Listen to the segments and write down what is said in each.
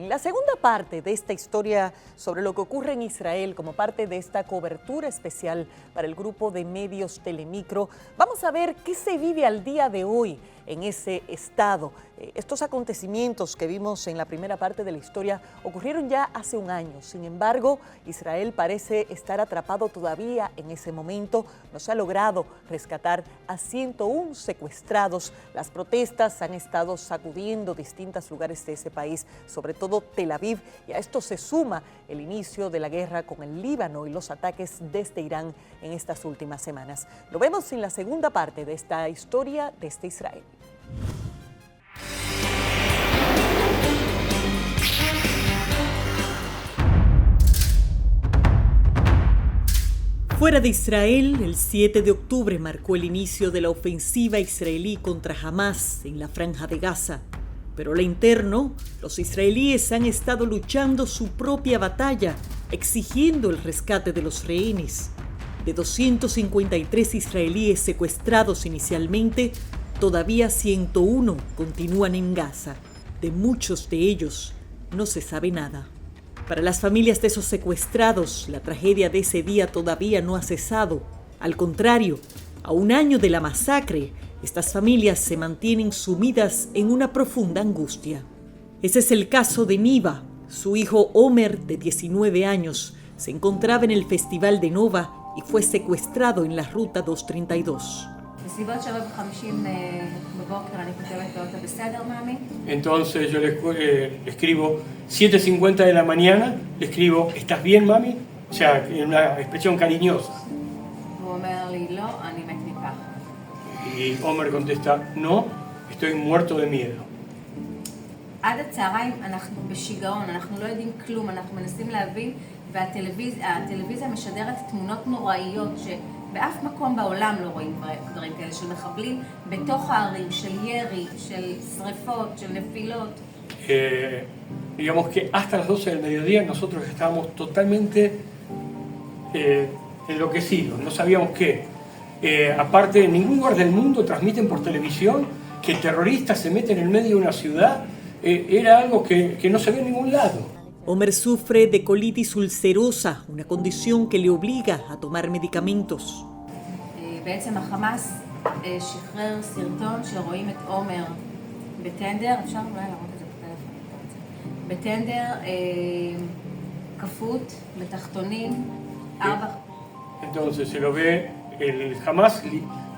En la segunda parte de esta historia sobre lo que ocurre en Israel como parte de esta cobertura especial para el grupo de medios Telemicro, vamos a ver qué se vive al día de hoy en ese estado. Estos acontecimientos que vimos en la primera parte de la historia ocurrieron ya hace un año. Sin embargo, Israel parece estar atrapado todavía en ese momento. No se ha logrado rescatar a 101 secuestrados. Las protestas han estado sacudiendo distintos lugares de ese país, sobre todo Tel Aviv, y a esto se suma el inicio de la guerra con el Líbano y los ataques desde Irán en estas últimas semanas. Lo vemos en la segunda parte de esta historia desde Israel. Fuera de Israel, el 7 de octubre marcó el inicio de la ofensiva israelí contra Hamás en la Franja de Gaza. Pero a lo interno, los israelíes han estado luchando su propia batalla, exigiendo el rescate de los rehenes. De 253 israelíes secuestrados inicialmente, todavía 101 continúan en Gaza. De muchos de ellos no se sabe nada. Para las familias de esos secuestrados, la tragedia de ese día todavía no ha cesado. Al contrario, a un año de la masacre, estas familias se mantienen sumidas en una profunda angustia. Ese es el caso de Niva. Su hijo Omer, de 19 años, se encontraba en el Festival de Nova y fue secuestrado en la Ruta 232. Entonces yo le escribo 7:50 de la mañana, le escribo, ¿estás bien, mami? O sea, en una expresión cariñosa. Y Omer contesta, no, estoy muerto de miedo. עד הצהריים אנחנו בשיגעון, אנחנו לא יודעים כלום, אנחנו מנסים להבין, והטלוויזיה משדרת תמונות נוראיות שבאף מקום בעולם לא רואים דברים כאלה של מחבלים בתוך הערים, של ירי, של שריפות, של נפילות. Digamos que hasta las 12 del mediodía nosotros estábamos totalmente enloquecidos, no sabíamos qué. Aparte, en ningún lugar del mundo transmiten por televisión que terroristas se meten en el medio de una ciudad. Era algo que no se ve en ningún lado. Omer sufre de colitis ulcerosa, una condición que le obliga a tomar medicamentos. בעצם החמאס שחרר סרטון שרואים את עומר בטנדר, אפשר אולי להראות את זה בטלפון, בטנדר כפות, בתחתונים, 4. Entonces se lo ve, el Hamas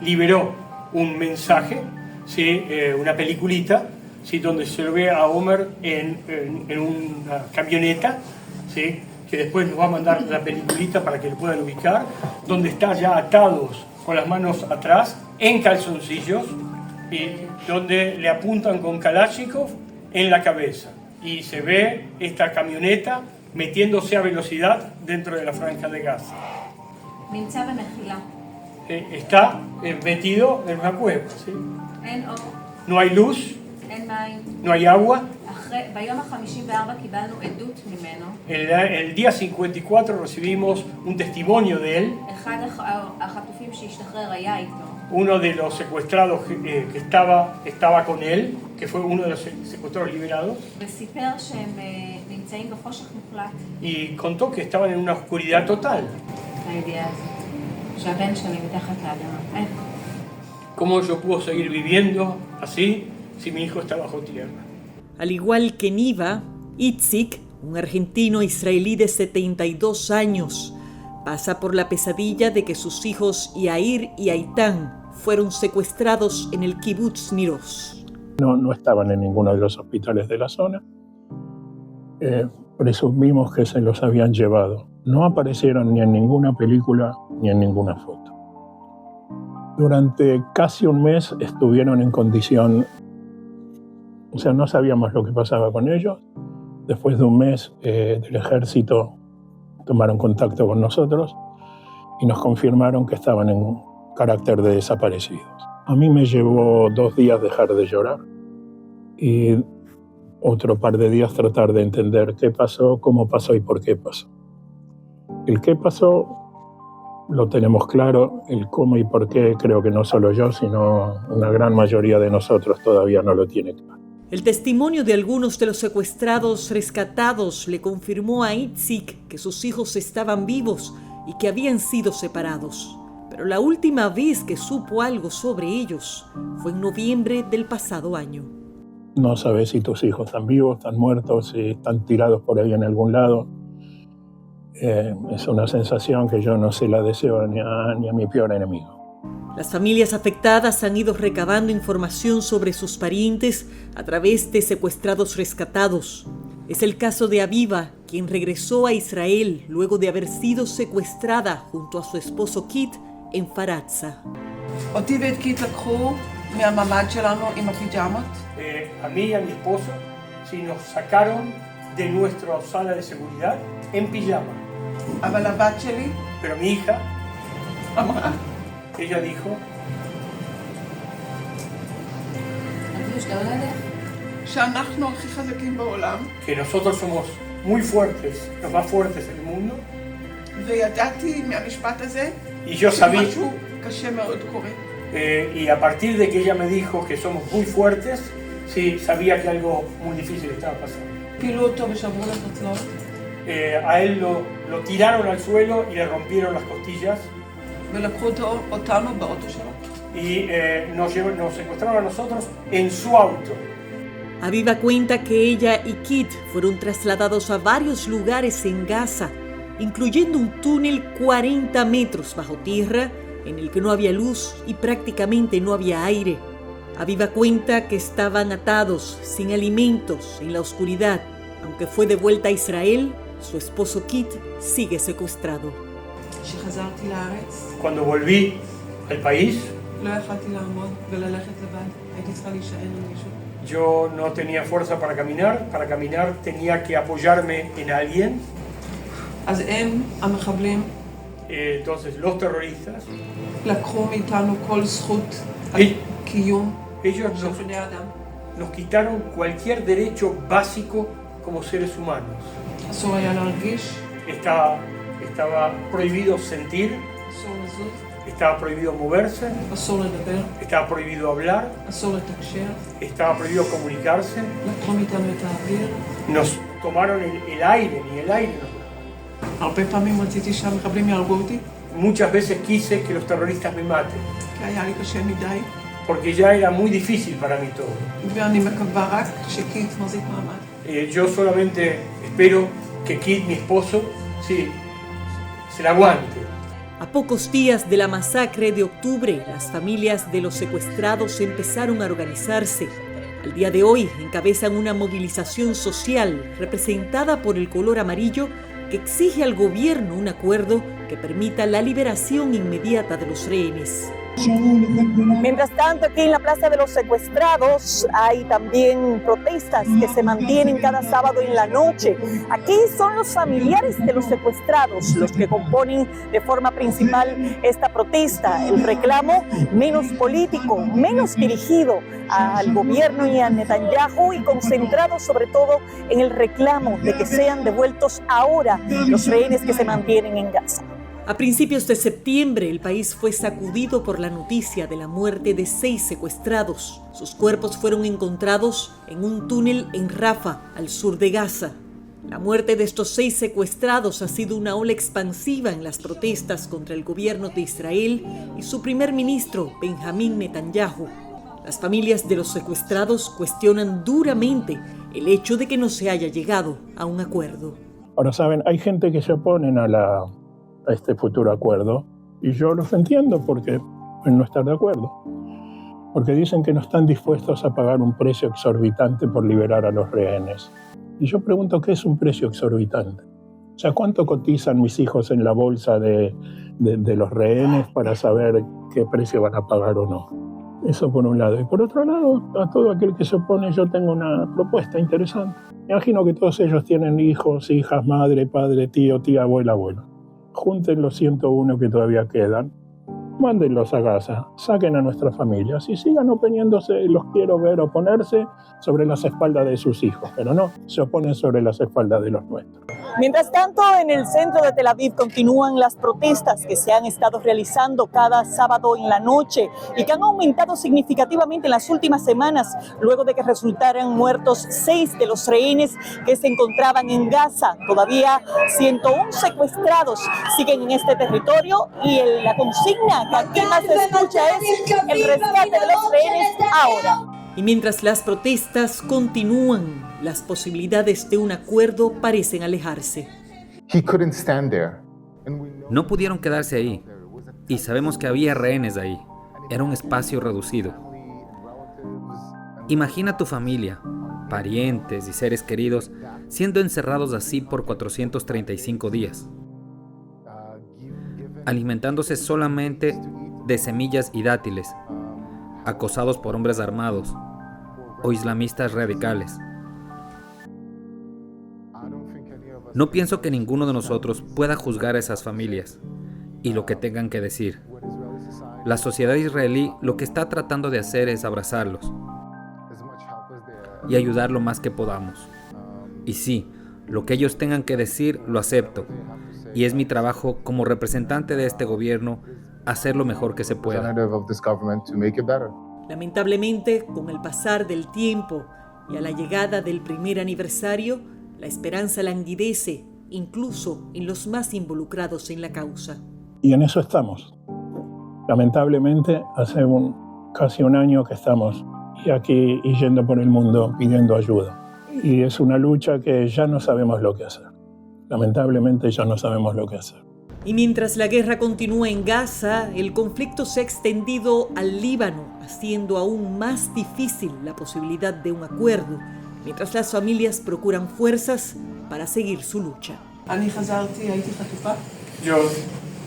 liberó un mensaje, ¿sí? Una peliculita, ¿sí? Donde se lo ve a Omer en una camioneta, ¿sí? Que después nos va a mandar la peliculita para que lo puedan ubicar, donde está ya atados con las manos atrás, en calzoncillos, y donde le apuntan con Kalashnikov en la cabeza. Y se ve esta camioneta metiéndose a velocidad dentro de la Franja de Gaza. Está metido en una cueva, ¿sí? No hay luz, no hay agua. El día 54 recibimos un testimonio de él. Uno de los secuestrados que estaba con él, que fue uno de los secuestrados liberados. Y contó que estaban en una oscuridad total. ¿Cómo yo puedo seguir viviendo así si mi hijo está bajo tierra? Al igual que Niva, Itzik, un argentino israelí de 72 años, pasa por la pesadilla de que sus hijos Yair y Aitán fueron secuestrados en el kibutz Niroz. No estaban en ninguno de los hospitales de la zona. Presumimos que se los habían llevado. No aparecieron ni en ninguna película ni en ninguna foto. Durante casi un mes estuvieron en condición, o sea, no sabíamos lo que pasaba con ellos. Después de un mes del ejército tomaron contacto con nosotros y nos confirmaron que estaban en carácter de desaparecidos. A mí me llevó 2 días dejar de llorar y otro par de días tratar de entender qué pasó, cómo pasó y por qué pasó. El qué pasó lo tenemos claro, el cómo y por qué creo que no solo yo, sino una gran mayoría de nosotros todavía no lo tiene claro. El testimonio de algunos de los secuestrados rescatados le confirmó a Itzik que sus hijos estaban vivos y que habían sido separados. Pero la última vez que supo algo sobre ellos fue en noviembre del pasado año. No sabes si tus hijos están vivos, están muertos, si están tirados por ahí en algún lado. Es una sensación que yo no se la deseo ni a mi peor enemigo. Las familias afectadas han ido recabando información sobre sus parientes a través de secuestrados rescatados. Es el caso de Aviva, quien regresó a Israel luego de haber sido secuestrada junto a su esposo Kit en Faratza. אותי ואת קיט לקחו מהממ"ד שלנו עם הפיג'מות. A mí y a mi esposo nos sacaron de nuestra sala de seguridad en pijama. אבל הבת שלי Pero mi hija, אמרה ella dijo, אפילו שאתה לא יודע. שאנחנו הכי חזקים בעולם, que nosotros somos muy fuertes, los más fuertes del mundo. וידעתי מהמשפט הזה Y yo sabía, שמשהו קשה מאוד קורה. y a partir de que ella me dijo que somos muy fuertes, sí, sabía que algo muy difícil estaba pasando. פילו אותו ושברו לו את הצלעות. A él lo tiraron al suelo y le rompieron las costillas ולקחו אותנו באוטו שלו. y nos secuestraron a nosotros en su auto. Aviva cuenta que ella y Kit fueron trasladados a varios lugares en Gaza, incluyendo un túnel 40 metros bajo tierra en el que no había luz y prácticamente no había aire. Aviva cuenta que estaban atados, sin alimentos, en la oscuridad. Aunque fue de vuelta a Israel, su esposo Kit sigue secuestrado. כשחזרתי לארץ, Cuando volví al país, לא יכלתי לעמוד וללכת לבד. הייתי צריכה להישען על מישהו. yo no tenía fuerza para caminar tenía que apoyarme en alguien. אז הם, המחבלים, Entonces los terroristas, לקחו מאיתנו כל זכות על אי- קיום ellos של בני אדם. nos quitaron cualquier derecho básico como seres humanos. אסור היה להרגיש, Estaba prohibido sentir, אסור לזוז, estaba prohibido moverse, אסור לדבר, estaba prohibido hablar, אסור לתקשר. estaba prohibido comunicarse. לקחו מאיתנו את האוויר. Nos tomaron el aire, ni el aire nos הרבה פעמים רציתי שהמחבלים יהרגו אותי, Muchas veces quise que los terroristas me maten, כי היה לי קשה מדי, porque ya era muy difícil para mí todo. ואני מקווה רק שקיט מחזיק מעמד. Yo solamente espero que Kit, mi esposo, sí, se la aguante. A pocos días de la masacre de octubre, las familias de los secuestrados empezaron a organizarse. Al día de hoy encabezan una movilización social representada por el color amarillo que exige al gobierno un acuerdo que permita la liberación inmediata de los rehenes. Mientras tanto, aquí en la Plaza de los Secuestrados hay también protestas que se mantienen cada sábado en la noche. Aquí son los familiares de los secuestrados los que componen de forma principal esta protesta. El reclamo menos político, menos dirigido al gobierno y a Netanyahu y concentrado sobre todo en el reclamo de que sean devueltos ahora los rehenes que se mantienen en Gaza. A principios de septiembre, el país fue sacudido por la noticia de la muerte de 6 secuestrados. Sus cuerpos fueron encontrados en un túnel en Rafah, al sur de Gaza. La muerte de estos 6 secuestrados ha sido una ola expansiva en las protestas contra el gobierno de Israel y su primer ministro, Benjamín Netanyahu. Las familias de los secuestrados cuestionan duramente el hecho de que no se haya llegado a un acuerdo. Ahora saben, hay gente que se oponen a este futuro acuerdo y yo los entiendo porque pueden no estar de acuerdo, porque dicen que no están dispuestos a pagar un precio exorbitante por liberar a los rehenes. Y yo pregunto, ¿qué es un precio exorbitante? O sea, ¿cuánto cotizan mis hijos en la bolsa de los rehenes para saber qué precio van a pagar o no? Eso por un lado. Y por otro lado, a todo aquel que se opone yo tengo una propuesta interesante. Me imagino que todos ellos tienen hijos, hijas, madre, padre, tío, tía, abuela, abuelo. Junten los 101 que todavía quedan, mándenlos a Gaza, saquen a nuestras familias y sigan oponiéndose. Los quiero ver oponerse sobre las espaldas de sus hijos, pero no se oponen sobre las espaldas de los nuestros. Mientras tanto, en el centro de Tel Aviv continúan las protestas que se han estado realizando cada sábado en la noche y que han aumentado significativamente en las últimas semanas, luego de que resultaran muertos 6 de los rehenes que se encontraban en Gaza. Todavía 101 secuestrados siguen en este territorio y la consigna que aquí más se escucha es el rescate de los rehenes ahora. Y mientras las protestas continúan, las posibilidades de un acuerdo parecen alejarse. No pudieron quedarse ahí, y sabemos que había rehenes ahí. Era un espacio reducido. Imagina tu familia, parientes y seres queridos siendo encerrados así por 435 días, alimentándose solamente de semillas y dátiles, acosados por hombres armados o islamistas radicales. No pienso que ninguno de nosotros pueda juzgar a esas familias y lo que tengan que decir. La sociedad israelí lo que está tratando de hacer es abrazarlos y ayudar lo más que podamos. Y sí, lo que ellos tengan que decir lo acepto, y es mi trabajo como representante de este gobierno hacer lo mejor que se pueda. Lamentablemente, con el pasar del tiempo y a la llegada del primer aniversario, la esperanza languidece, incluso en los más involucrados en la causa. Y en eso estamos. Lamentablemente, hace casi un año que estamos aquí y yendo por el mundo pidiendo ayuda. Y es una lucha que ya no sabemos lo que hacer. Lamentablemente ya no sabemos lo que hacer. Y mientras la guerra continúa en Gaza, el conflicto se ha extendido al Líbano, haciendo aún más difícil la posibilidad de un acuerdo, mientras las familias procuran fuerzas para seguir su lucha. Yo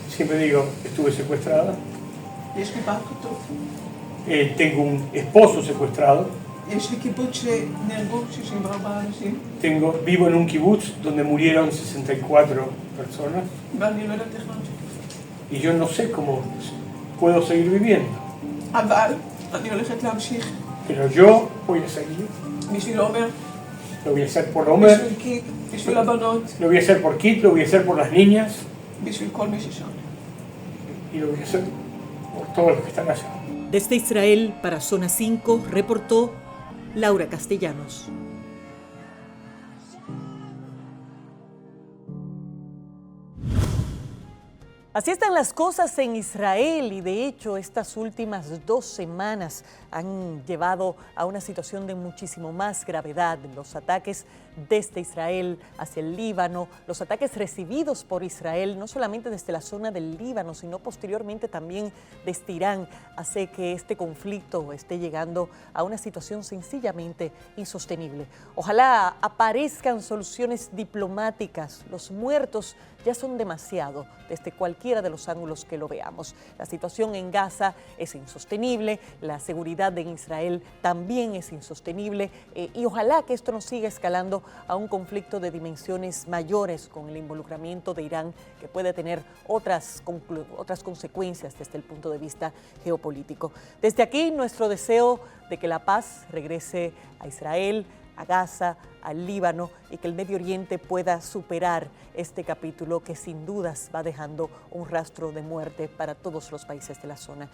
siempre digo, estuve secuestrada. Tengo un esposo secuestrado. Vivo en un kibutz donde murieron 64 personas. Y yo no sé cómo puedo seguir viviendo. Pero yo voy a seguir. Lo voy a hacer por Omer. Lo voy a hacer por Kit, lo voy a hacer por las niñas. Y lo voy a hacer por todos los que están allá. Desde Israel, para Zona 5, reportó Laura Castellanos. Así están las cosas en Israel y de hecho estas últimas 2 semanas han llevado a una situación de muchísimo más gravedad. Los ataques desde Israel hacia el Líbano, los ataques recibidos por Israel, no solamente desde la zona del Líbano, sino posteriormente también desde Irán, hace que este conflicto esté llegando a una situación sencillamente insostenible. Ojalá aparezcan soluciones diplomáticas. Los muertos ya son demasiado desde cualquiera de los ángulos que lo veamos. La situación en Gaza es insostenible, la seguridad en Israel también es insostenible y ojalá que esto no siga escalando a un conflicto de dimensiones mayores con el involucramiento de Irán que puede tener otras consecuencias desde el punto de vista geopolítico. Desde aquí nuestro deseo de que la paz regrese a Israel, a Gaza, al Líbano y que el Medio Oriente pueda superar este capítulo que sin dudas va dejando un rastro de muerte para todos los países de la zona.